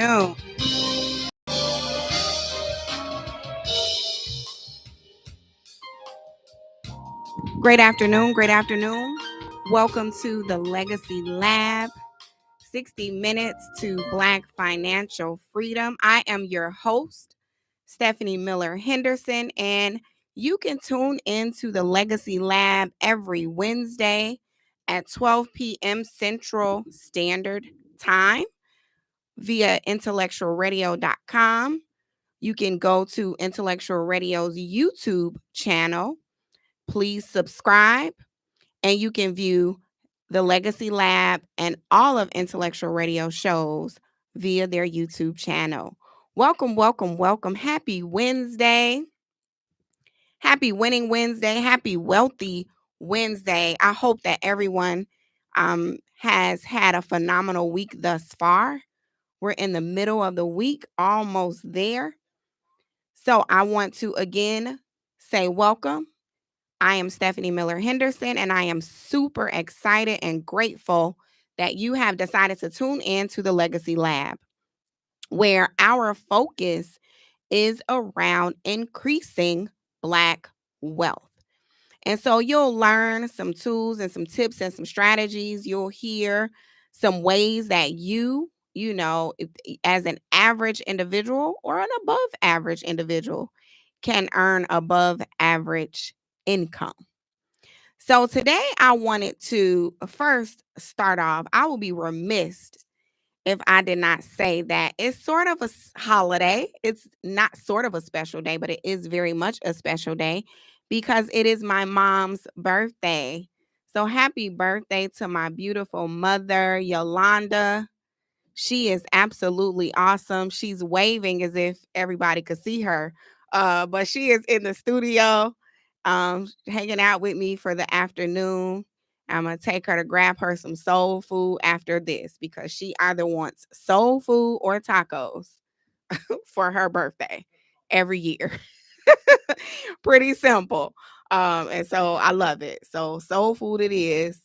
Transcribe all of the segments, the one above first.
afternoon. Great afternoon. Great afternoon. Welcome to the Legacy Lab, 60 minutes to Black financial freedom. I am your host, Stephanie Miller Henderson, and you can tune into the Legacy Lab every Wednesday at 12 p.m. Central Standard Time via IntellectualRadio.com. You can go to Intellectual Radio's YouTube channel. Please subscribe, and you can view the Legacy Lab and all of Intellectual Radio shows via their YouTube channel. Welcome, welcome, welcome. Happy Wednesday. Happy Winning Wednesday. Happy Wealthy Wednesday. I hope that everyone has had a phenomenal week thus far. We're in the middle of the week, almost there. So I want to again say welcome. I am Stephanie Miller Henderson, and I am super excited and grateful that you have decided to tune in to the Legacy Lab, where our focus is around increasing Black wealth. And so you'll learn some tools and some tips and some strategies. You'll hear some ways that as an average individual or an above average individual, can earn above average income. So today I wanted to first start off. I will be remiss if I did not say that it's sort of a holiday. It's not sort of a special day, but it is very much a special day because it is my mom's birthday. So happy birthday to my beautiful mother, Yolanda. She is absolutely awesome. She's waving as if everybody could see her. But she is in the studio, hanging out with me for the afternoon. I'm going to take her to grab her some soul food after this because she either wants soul food or tacos for her birthday every year. Pretty simple. And so I love it. So soul food it is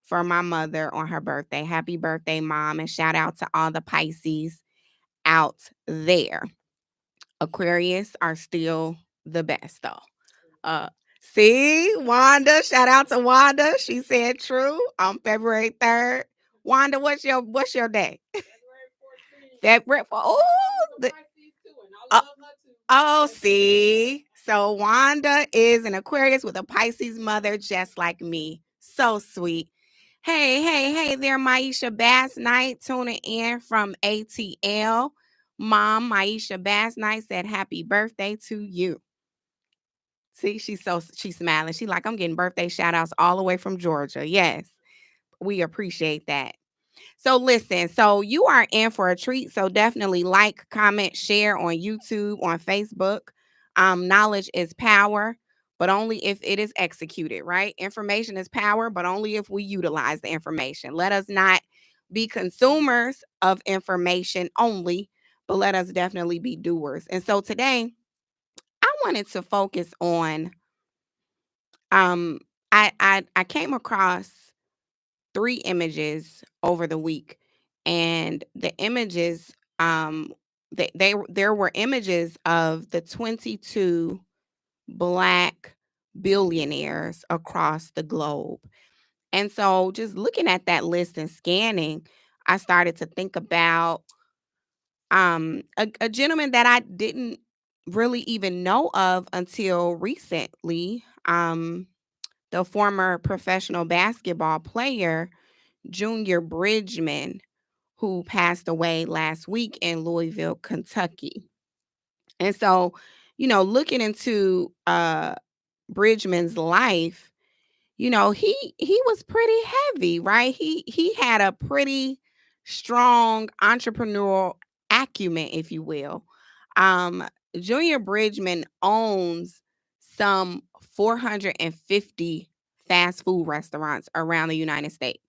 for my mother on her birthday. Happy birthday, Mom. And shout out to all the Pisces out there. Aquarius are still the best though. Uh See, Wanda, shout out to Wanda. She said true on February 3rd. Wanda, what's your day? February. Oh, see. So Wanda is an Aquarius with a Pisces mother just like me. So sweet. Hey there, Maisha Bass Knight tuning in from ATL. Mom, Maisha Bass Knight said happy birthday to you. See, she's smiling. She like, I'm getting birthday shout outs all the way from Georgia. Yes, we appreciate that. So listen, so you are in for a treat. So definitely like, comment, share on YouTube, on Facebook. Knowledge is power, but only if it is executed, right? Information is power, but only if we utilize the information. Let us not be consumers of information only, but let us definitely be doers. And so today, I wanted to focus on I came across three images over the week, and the images there were images of the 22 Black billionaires across the globe. And so just looking at that list and scanning, I started to think about a gentleman that I didn't really even know of until recently. The former professional basketball player, Junior Bridgman, who passed away last week in Louisville, Kentucky. And so, looking into Bridgman's life, he was pretty heavy, right? He had a pretty strong entrepreneurial acumen, if you will. Um, Junior Bridgman owns some 450 fast food restaurants around the United States.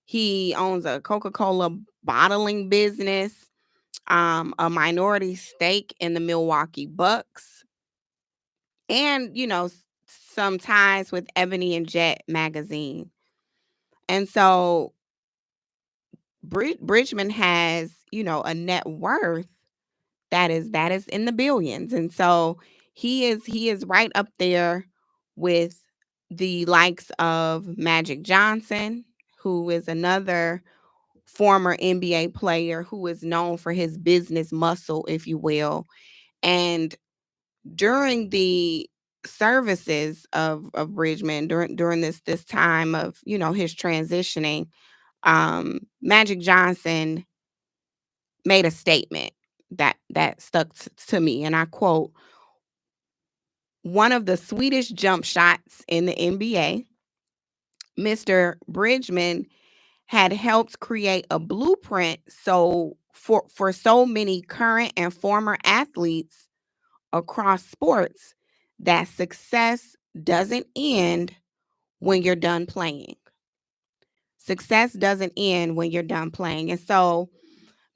He owns a Coca-Cola bottling business, a minority stake in the Milwaukee Bucks, and, some ties with Ebony and Jet magazine. And so Bridgman has, a net worth that is in the billions. And so he is right up there with the likes of Magic Johnson, who is another former NBA player who is known for his business muscle, if you will. And during the services of Bridgman, during this time of, his transitioning, Magic Johnson made a statement that stuck to me, and I quote: "One of the sweetest jump shots in the NBA, Mr. Bridgman had helped create a blueprint for so many current and former athletes across sports that success doesn't end when you're done playing. Success doesn't end when you're done playing." And so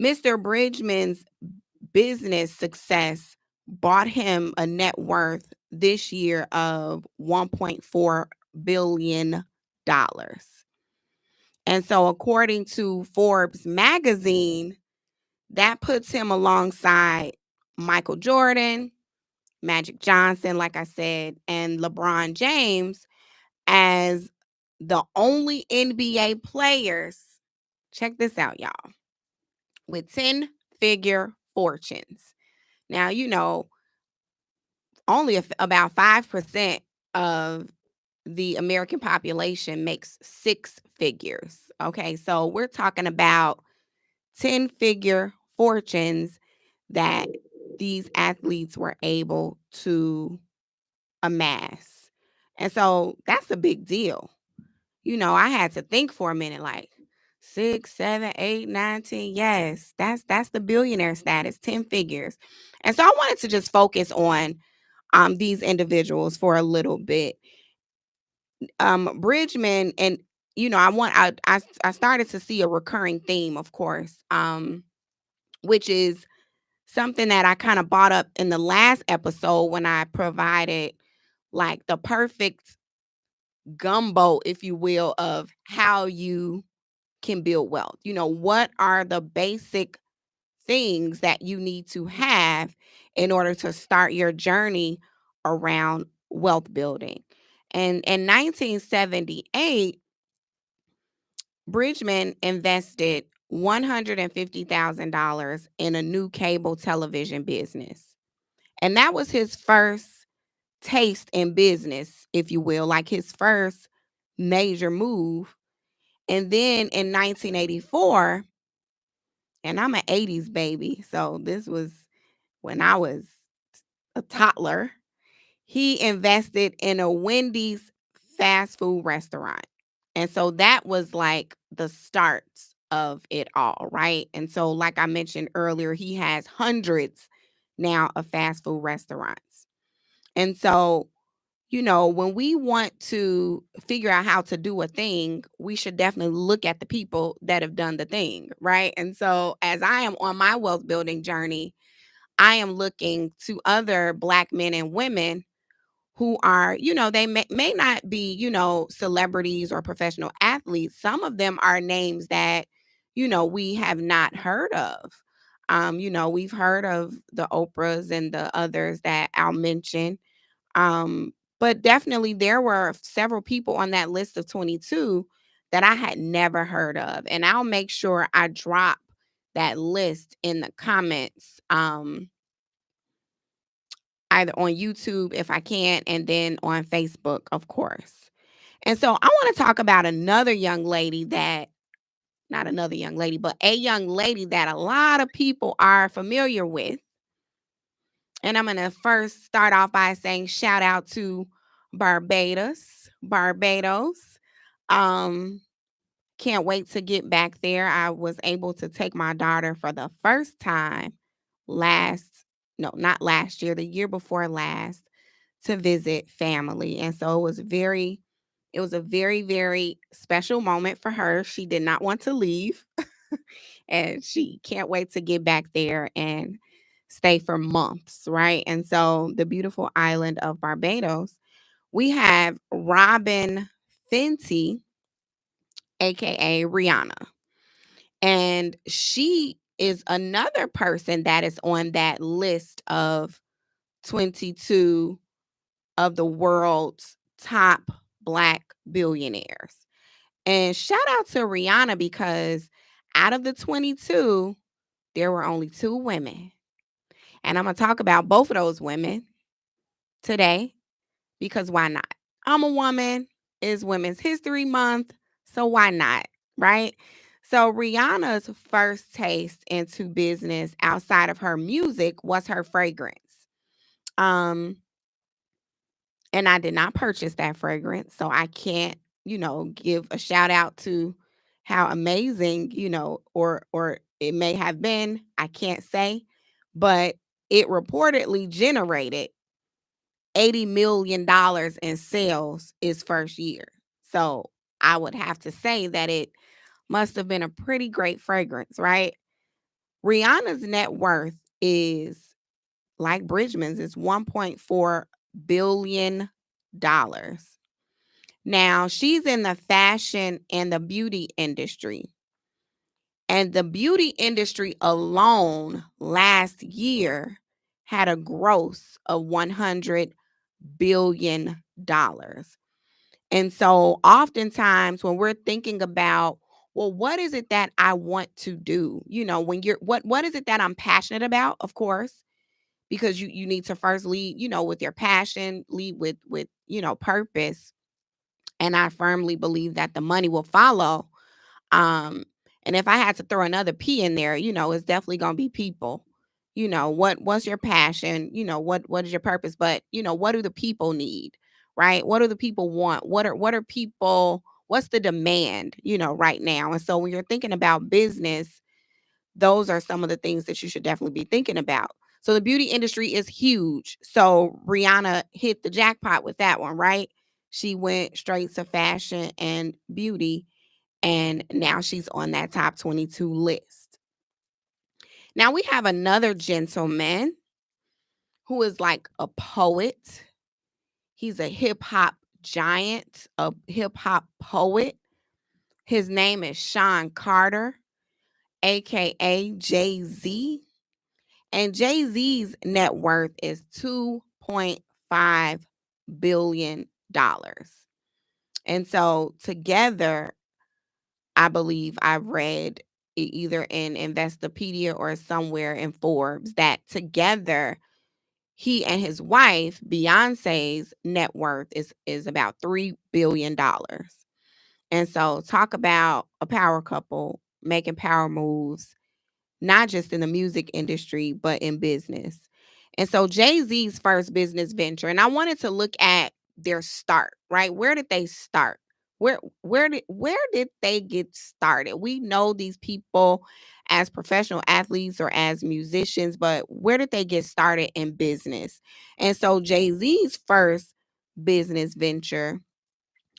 Mr. Bridgman's business success bought him a net worth this year of $1.4 billion. And so, according to Forbes magazine, that puts him alongside Michael Jordan, Magic Johnson, like I said, and LeBron James as the only NBA players, check this out, y'all, with 10-figure fortunes. Now, only about 5% of the American population makes six figures. Okay, so we're talking about 10-figure fortunes that these athletes were able to amass. And so that's a big deal. I had to think for a minute, like 6, 7, 8, 9, 10. Yes, that's the billionaire status, 10 figures. And so I wanted to just focus on these individuals for a little bit. Bridgman, and I started to see a recurring theme, of course, which is something that I kind of brought up in the last episode when I provided like the perfect gumbo, if you will, of how you can build wealth. What are the basic things that you need to have in order to start your journey around wealth building? And in 1978, Bridgman invested $150,000 in a new cable television business. And that was his first taste in business, if you will, like his first major move. And then in 1984, and I'm an 80s baby, so this was when I was a toddler, he invested in a Wendy's fast food restaurant. And so that was like the start of it all, right? And so, like I mentioned earlier, he has hundreds now of fast food restaurants. And so, when we want to figure out how to do a thing, we should definitely look at the people that have done the thing, right? And so, as I am on my wealth building journey, I am looking to other Black men and women who are, they may not be, celebrities or professional athletes. Some of them are names that, we have not heard of. We've heard of the Oprahs and the others that I'll mention. But definitely there were several people on that list of 22 that I had never heard of. And I'll make sure I drop that list in the comments, either on YouTube if I can, and then on Facebook, of course. And so I want to talk about another young lady that, not another young lady, but a young lady that a lot of people are familiar with. And I'm going to first start off by saying shout out to Barbados. Barbados. Um, can't wait to get back there. I was able to take my daughter for the first time not last year, the year before last, to visit family. And so it was a very, very special moment for her. She did not want to leave and she can't wait to get back there and stay for months, right? And so the beautiful island of Barbados, we have Robin Fenty, aka Rihanna. And she is another person that is on that list of 22 of the world's top Black billionaires. And shout out to Rihanna, because out of the 22, there were only 2 women. And I'm going to talk about both of those women today, because why not? I'm a woman. It's Women's History Month, so why not, right? So Rihanna's first taste into business outside of her music was her fragrance. Um, and I did not purchase that fragrance, so I can't, give a shout out to how amazing, or it may have been. I can't say, but it reportedly generated $80 million in sales its first year. So I would have to say that it must have been a pretty great fragrance, right? Rihanna's net worth is like Bridgman's, is $1.4 billion. Now, she's in the fashion and the beauty industry. And the beauty industry alone last year had a gross of $100 billion. And so oftentimes when we're thinking about, well, what is it that I want to do? When you're what is it that I'm passionate about? Of course, because you need to first lead, with your passion, lead with, purpose. And I firmly believe that the money will follow. Um, and if I had to throw another P in there, it's definitely gonna be people. What's your passion? What is your purpose? But what do the people need? Right? What do the people want? What are people, what's the demand, right now? And so when you're thinking about business, those are some of the things that you should definitely be thinking about. So the beauty industry is huge. So Rihanna hit the jackpot with that one, right? She went straight to fashion and beauty, and now she's on that top 22 list. Now we have another gentleman who is like a poet. He's a hip hop giant, a hip hop poet. His name is Sean Carter, aka Jay-Z. And Jay-Z's net worth is $2.5 billion. And so together, I believe I've read either in Investopedia or somewhere in Forbes that together he and his wife, Beyonce's net worth is about $3 billion. And so talk about a power couple making power moves, not just in the music industry, but in business. And so Jay-Z's first business venture, and I wanted to look at their start, right? Where did they start? Where did they get started? We know these people as professional athletes or as musicians, but where did they get started in business? And so Jay-Z's first business venture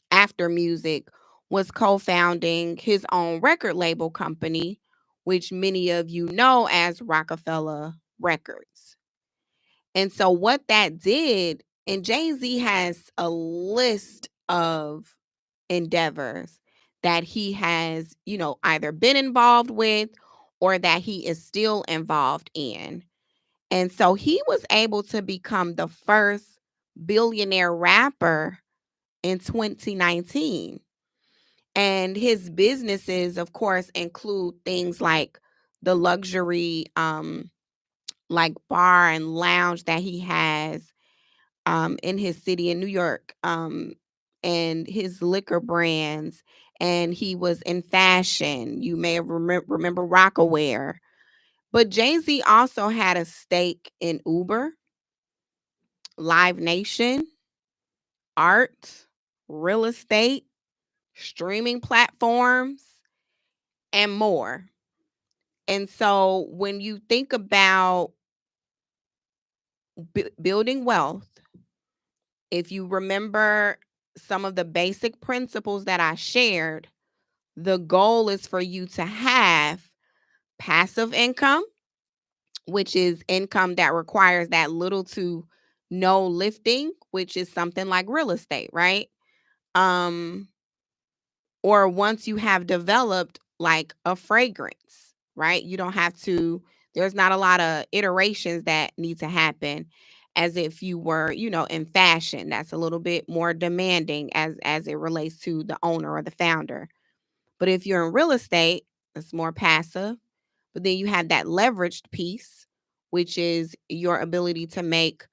after music was co-founding his own record label company, which many of you know as Rockefeller Records. And so what that did, and Jay-Z has a list of endeavors that he has, either been involved with or that he is still involved in. And so he was able to become the first billionaire rapper in 2019. And his businesses, of course, include things like the luxury, like bar and lounge that he has in his city in New York, and his liquor brands. And he was in fashion. You may have remember Rockaware. But Jay-Z also had a stake in Uber, Live Nation, art, real estate, streaming platforms, and more. And so when you think about building wealth, if you remember some of the basic principles that I shared, the goal is for you to have passive income, which is income that requires that little to no lifting, which is something like real estate, right? Um, or once you have developed like a fragrance, right? You don't have to, there's not a lot of iterations that need to happen as if you were, in fashion. That's a little bit more demanding as it relates to the owner or the founder. But if you're in real estate, it's more passive. But then you have that leveraged piece, which is your ability to make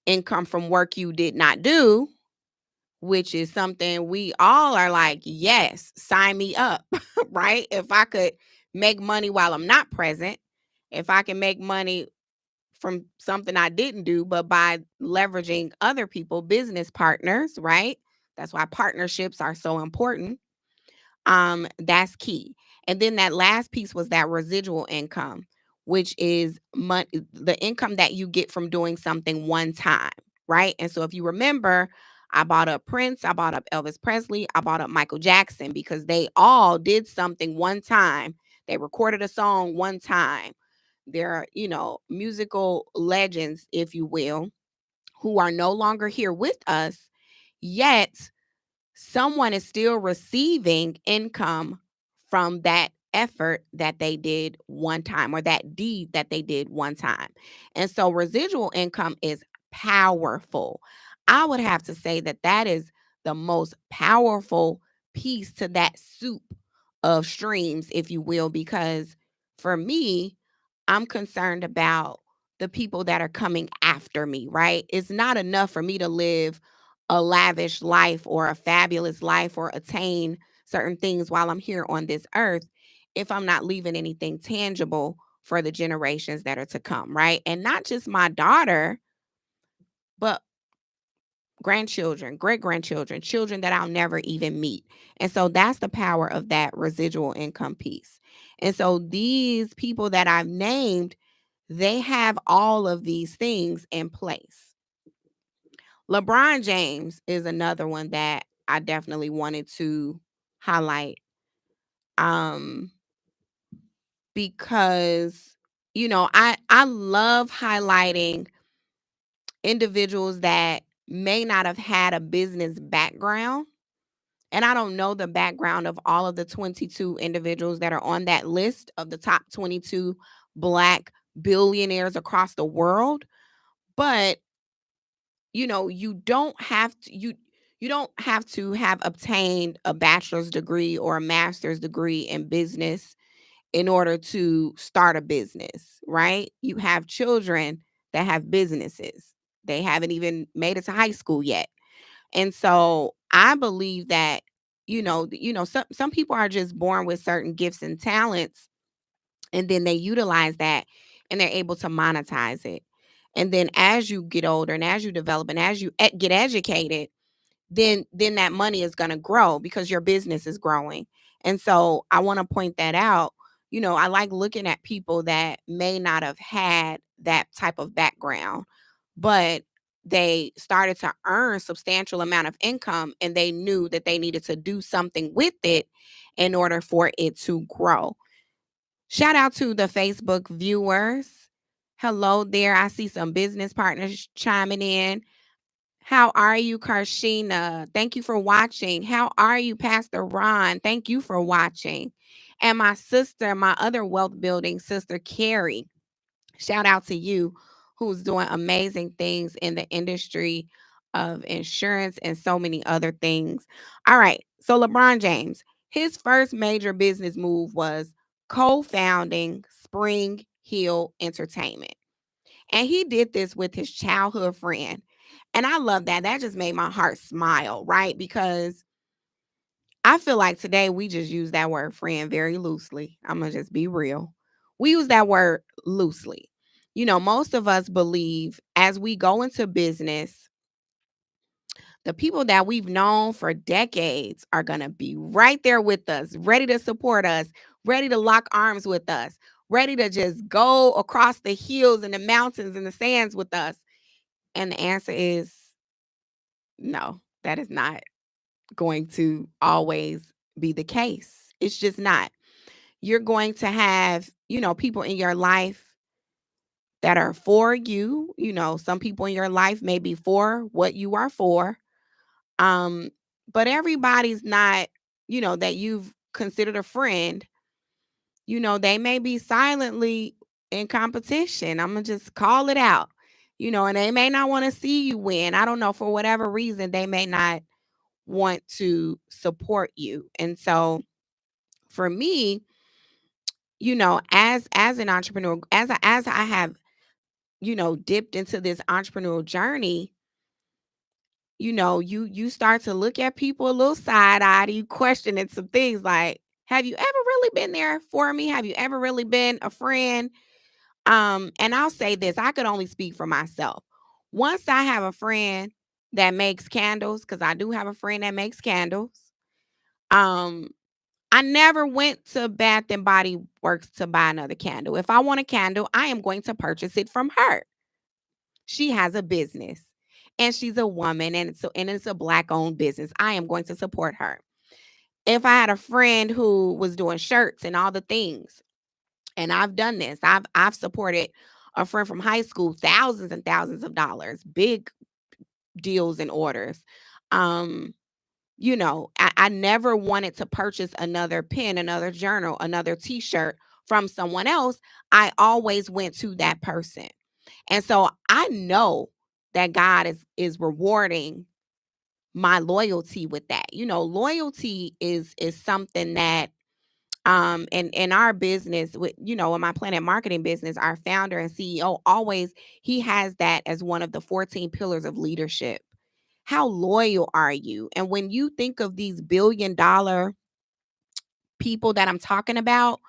income from work you did not do, which is something we all are like, yes, sign me up, right? If I could make money while I'm not present, if I can make money from something I didn't do, but by leveraging other people, business partners, right? That's why partnerships are so important. That's key. And then that last piece was that residual income, which is the income that you get from doing something one time, right? And so if you remember, I bought up Prince, I bought up Elvis Presley, I bought up Michael Jackson because they all did something one time. They recorded a song one time. They're, musical legends, if you will, who are no longer here with us, yet someone is still receiving income from that effort that they did one time, or that deed that they did one time. And so residual income is powerful. I would have to say that that is the most powerful piece to that soup of streams, if you will, because for me, I'm concerned about the people that are coming after me, right? It's not enough for me to live a lavish life or a fabulous life or attain certain things while I'm here on this earth if I'm not leaving anything tangible for the generations that are to come, right? And not just my daughter, but grandchildren, great grandchildren, children that I'll never even meet. And so that's the power of that residual income piece. And so these people that I've named, they have all of these things in place. LeBron James is another one that I definitely wanted to highlight. Um, because I love highlighting individuals that may not have had a business background. And I don't know the background of all of the 22 individuals that are on that list of the top 22 Black billionaires across the world. But you don't have to you don't have to have obtained a bachelor's degree or a master's degree in business in order to start a business, right? You have children that have businesses. They haven't even made it to high school yet. And so I believe that some people are just born with certain gifts and talents, and then they utilize that and they're able to monetize it. And then as you get older and as you develop and as you get educated, then that money is going to grow because your business is growing. And so I want to point that out. I like looking at people that may not have had that type of background, but they started to earn substantial amount of income and they knew that they needed to do something with it in order for it to grow. Shout out to the Facebook viewers. Hello there. I see some business partners chiming in. How are you, Karshina? Thank you for watching. How are you, Pastor Ron? Thank you for watching. And my sister, my other wealth building sister, Carrie. Shout out to you, who's doing amazing things in the industry of insurance and so many other things. All right. So, LeBron James, his first major business move was co founding Spring Hill Entertainment. And he did this with his childhood friend. And I love that. That just made my heart smile, right? Because I feel like today we just use that word friend very loosely. I'm going to just be real. We use that word loosely. Most of us believe as we go into business, the people that we've known for decades are going to be right there with us, ready to support us, ready to lock arms with us, ready to just go across the hills and the mountains and the sands with us. And the answer is no, that is not going to always be the case. It's just not. You're going to have, people in your life that are for you. Some people in your life may be for what you are for. Um, but everybody's not, that you've considered a friend. They may be silently in competition. I'm going to just call it out. And they may not want to see you win. I don't know. For whatever reason, they may not want to support you. And so for me, as an entrepreneur, as I have, dipped into this entrepreneurial journey, you start to look at people a little side-eyed. You questioning some things like, have you ever really been there for me? Have you ever really been a friend? And I'll say this, I could only speak for myself. Once I have a friend that makes candles, because I do have a friend that makes candles. Um, I never went to Bath and Body Works to buy another candle. If I want a candle, I am going to purchase it from her. She has a business and she's a woman, and it's a black owned business. I am going to support her. If I had a friend who was doing shirts and all the things, and I've done this. I've supported a friend from high school, thousands and thousands of dollars, big deals and orders. Um, I never wanted to purchase another pen, another journal, another t-shirt from someone else. I always went to that person. And so I know that God is rewarding my loyalty with that. Loyalty is something that in our business, with in my Planet Marketing business, our founder and CEO, always, he has that as one of the 14 pillars of leadership. How loyal are you? And when you think of these billion-dollar people that I'm talking about,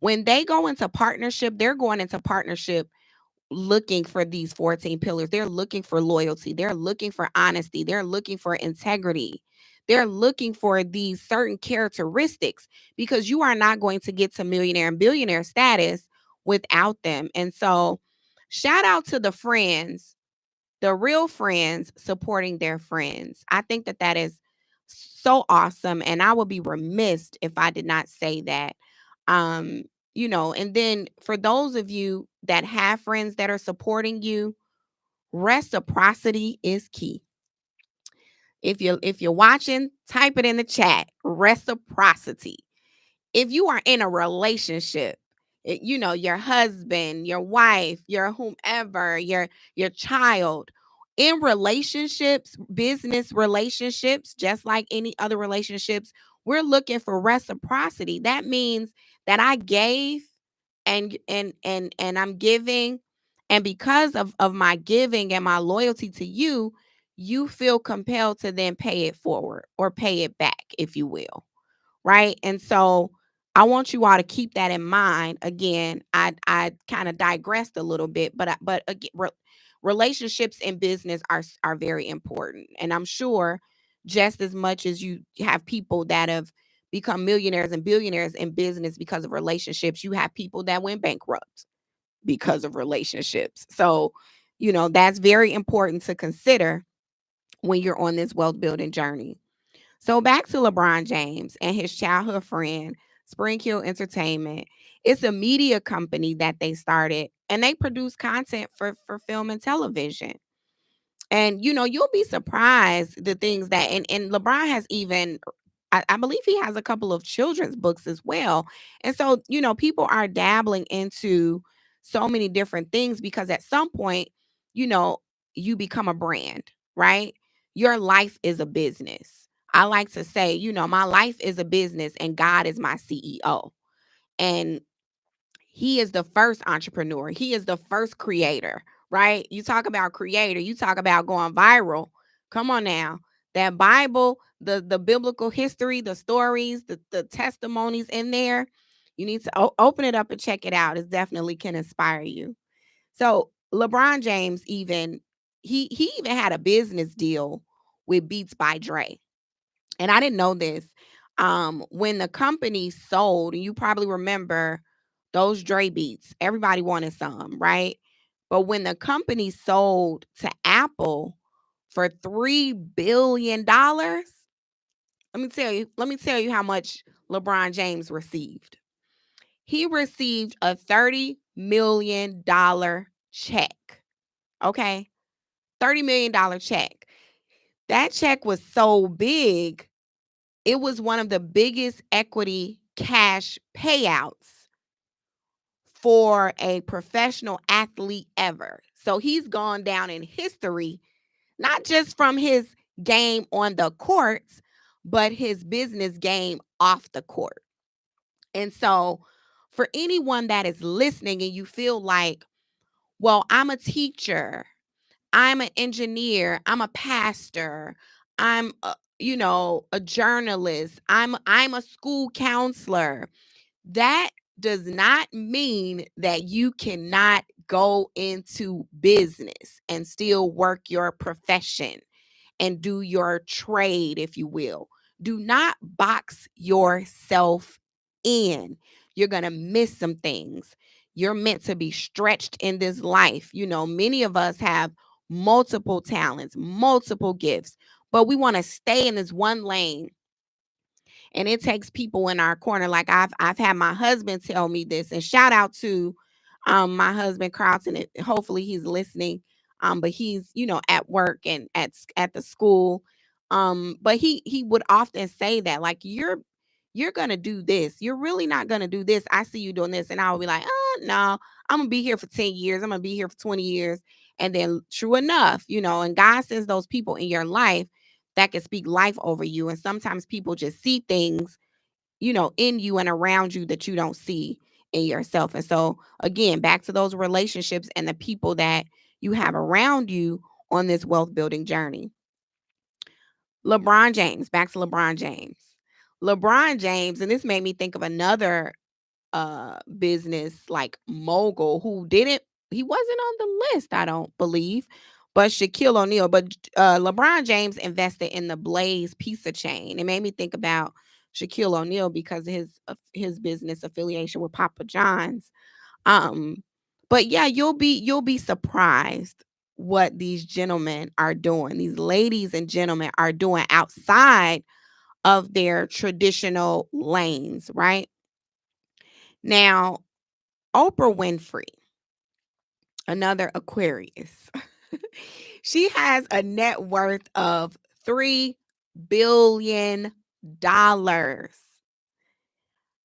when they go into partnership, they're going into partnership looking for these 14 pillars. They're looking for loyalty. They're looking for honesty. They're looking for integrity. They're looking for these certain characteristics, because you are not going to get to millionaire and billionaire status without them. And so, shout out to the friends, the real friends supporting their friends. I think that is so awesome. And I would be remiss if I did not say that. Um, and then for those of you that have friends that are supporting you, reciprocity is key. If you're watching, type it in the chat. Reciprocity. If you are in a relationship, your husband, your wife, your whomever, your child, in relationships, business relationships, just like any other relationships, we're looking for reciprocity. That means that I gave, and I'm giving, and because of my giving and my loyalty to you, you feel compelled to then pay it forward or pay it back, if you will. Right. And so I want you all to keep that in mind. Again, I kind of digressed a little bit, but again, relationships in business are very important. And I'm sure just as much as you have people that have become millionaires and billionaires in business because of relationships, you have people that went bankrupt because of relationships. So, that's very important to consider when you're on this wealth building journey. So back to LeBron James and his childhood friend, Spring Hill Entertainment. It's a media company that they started, and they produce content for film and television. And you'll be surprised the things that, and LeBron has even, I believe he has a couple of children's books as well. And so, people are dabbling into so many different things, because at some point, you know, you become a brand, right? Your life is a business. I like to say, my life is a business and God is my CEO. And he is the first entrepreneur. He is the first creator, right? You talk about creator, you talk about going viral. Come on now. That Bible, the biblical history, the stories, the testimonies in there, you need to open it up and check it out. It definitely can inspire you. So LeBron James he even had a business deal with Beats by Dre. And I didn't know this. When the company sold, and you probably remember those Dre beats, everybody wanted some, right? But when the company sold to Apple for $3 billion, let me tell you how much LeBron James received. He received a $30 million check. Okay. $30 million check. That check was so big, it was one of the biggest equity cash payouts for a professional athlete ever. So he's gone down in history, not just from his game on the courts, but his business game off the court. And so, for anyone that is listening and you feel like, well, I'm a teacher, I'm an engineer, I'm a pastor, I'm a journalist, I'm a school counselor. That does not mean that you cannot go into business and still work your profession and do your trade, if you will. Do not box yourself in. You're going to miss some things. You're meant to be stretched in this life. Many of us have multiple talents, multiple gifts, but we want to stay in this one lane, and it takes people in our corner. Like I've had my husband tell me this, and shout out to my husband Carlton. Hopefully he's listening. But he's at work and at the school. But he would often say that, like, you're gonna do this. You're really not gonna do this. I see you doing this, and I'll be like, no, I'm gonna be here for 10 years. I'm gonna be here for 20 years. And then true enough, and God sends those people in your life that can speak life over you. And sometimes people just see things, in you and around you that you don't see in yourself. And so, again, back to those relationships and the people that you have around you on this wealth building journey. LeBron James, back to LeBron James. LeBron James, and this made me think of another business like mogul who didn't he wasn't on the list, I don't believe, but Shaquille O'Neal. But LeBron James invested in the Blaze pizza chain. It made me think about Shaquille O'Neal because of his business affiliation with Papa John's. um but yeah, you'll be surprised what these gentlemen are doing, these ladies and gentlemen are doing outside of their traditional lanes, right? Now, Oprah Winfrey, another Aquarius. She has a net worth of $3 billion.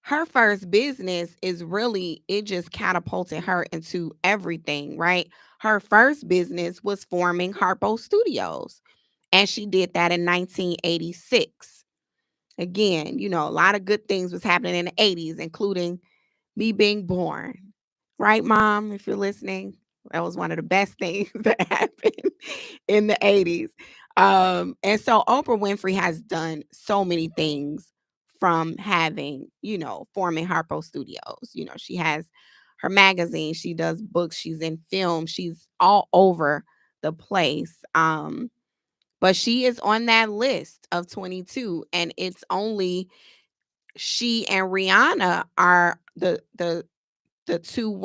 Her first business is really, it just catapulted her into everything, right? Her first business was forming Harpo Studios, and she did that in 1986. Again, a lot of good things was happening in the 80s, including me being born. Right, Mom? If you're listening, that was one of the best things that happened in the 80s. And so Oprah Winfrey has done so many things, from forming Harpo Studios. She has her magazine, she does books, she's in film, she's all over the place. But she is on that list of 22, and it's only she and Rihanna are the two